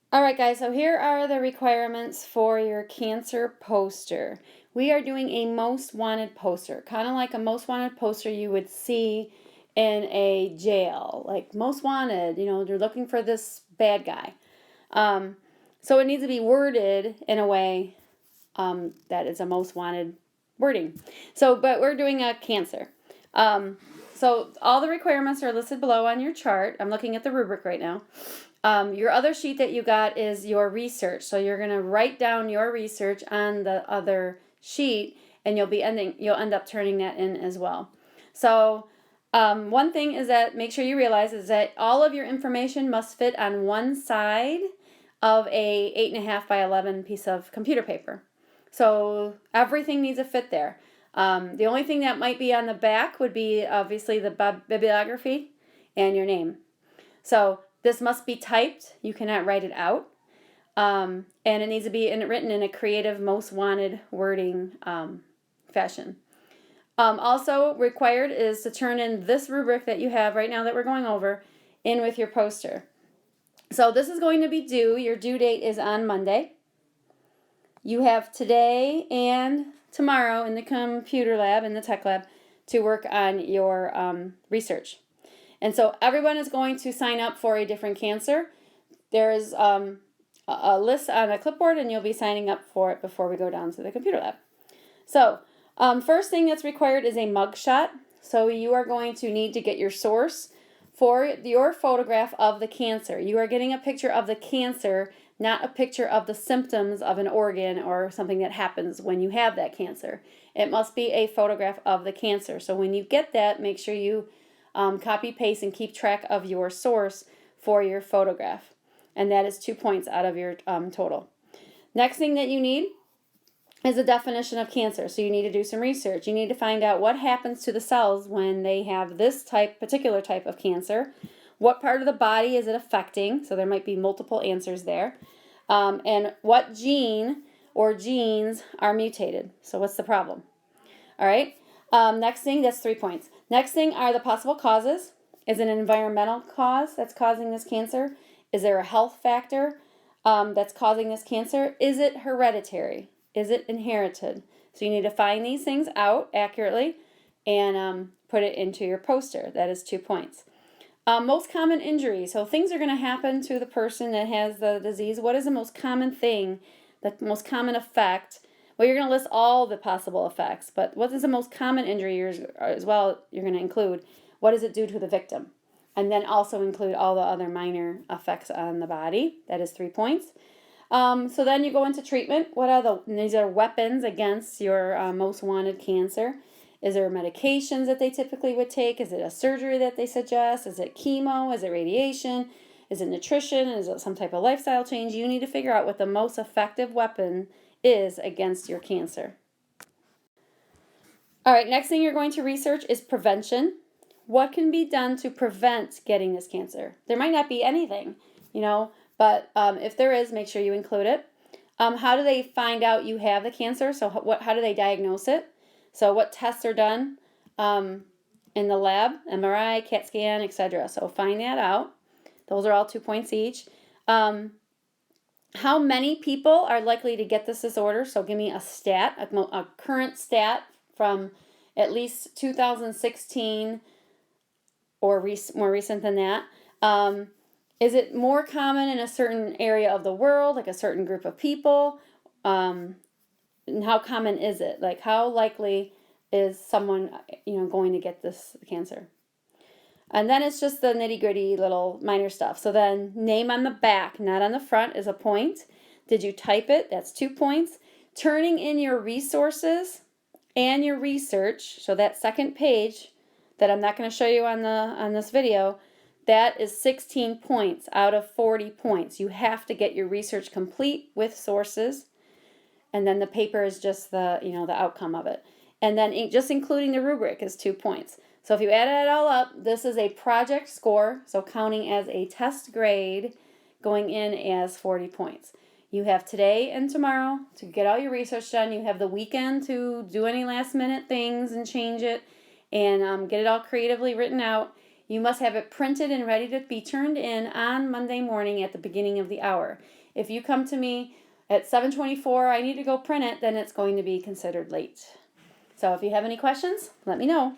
All right, guys, so here are the requirements for your cancer poster. We are doing a most wanted poster, kind of like a most wanted poster you would see in a jail, like most wanted, they're looking for this bad guy. So it needs to be worded in a way that is a most wanted wording. But we're doing a cancer. So all the requirements are listed below on your chart. I'm looking at the rubric right now. Your other sheet that you got is your research. So you're going to write down your research on the other sheet, and you'll end up turning that in as well. So one thing is that make sure you realize is that all of your information must fit on one side of a 8.5 by 11 piece of computer paper. So everything needs to fit there. The only thing that might be on the back would be obviously the bibliography and your name. So this must be typed. You cannot write it out. And it needs to be written in a creative, most wanted wording fashion. Also required is to turn in this rubric that you have right now that we're going over in with your poster. So this is going to be due. Your due date is on Monday. You have today and tomorrow in the computer lab, in the tech lab, to work on your research. And so everyone is going to sign up for a different cancer. There is a list on a clipboard, and you'll be signing up for it before we go down to the computer lab. So first thing that's required is a mugshot. So you are going to need to get your source for your photograph of the cancer. You are getting a picture of the cancer, not a picture of the symptoms of an organ or something that happens when you have that cancer. It must be a photograph of the cancer. So when you get that, make sure you copy, paste, and keep track of your source for your photograph. And that is 2 points out of your total. Next thing that you need is a definition of cancer. So you need to do some research. You need to find out what happens to the cells when they have this particular type of cancer. What part of the body is it affecting? So there might be multiple answers there. And what gene or genes are mutated? So what's the problem? All right. Next thing, that's 3 points. Next thing are the possible causes. Is it an environmental cause that's causing this cancer? Is there a health factor that's causing this cancer? Is it hereditary? Is it inherited? So you need to find these things out accurately and put it into your poster. That is 2 points. Most common injury. So things are going to happen to the person that has the disease. What is the most common thing, the most common effect? Well, you're going to list all the possible effects, but what is the most common injury as well? You're going to include what does it do to the victim? And then also include all the other minor effects on the body. That is 3 points. So then you go into treatment. These are weapons against your most wanted cancer. Is there medications that they typically would take? Is it a surgery that they suggest? Is it chemo? Is it radiation? Is it nutrition? Is it some type of lifestyle change? You need to figure out what the most effective weapon is against your cancer. All right, next thing you're going to research is prevention. What can be done to prevent getting this cancer? There might not be anything, but if there is, make sure you include it. How do they find out you have the cancer? So how do they diagnose it? So what tests are done in the lab, MRI, CAT scan, etc. So find that out. Those are all 2 points each. How many people are likely to get this disorder? So give me a stat, a current stat from at least 2016 or more recent than that. Is it more common in a certain area of the world, like a certain group of people? And how common is it? Like how likely is someone, going to get this cancer? And then it's just the nitty-gritty little minor stuff. So then name on the back, not on the front, is a point. Did you type it? That's 2 points. Turning in your resources and your research, so that second page that I'm not going to show you on this video, that is 16 points out of 40 points. You have to get your research complete with sources, and then the paper is just the outcome of it. And then just including the rubric is 2 points. So if you add it all up, this is a project score, so counting as a test grade, going in as 40 points. You have today and tomorrow to get all your research done. You have the weekend to do any last minute things and change it and get it all creatively written out. You must have it printed and ready to be turned in on Monday morning at the beginning of the hour. If you come to me at 7:24, I need to go print it, then it's going to be considered late. So if you have any questions, let me know.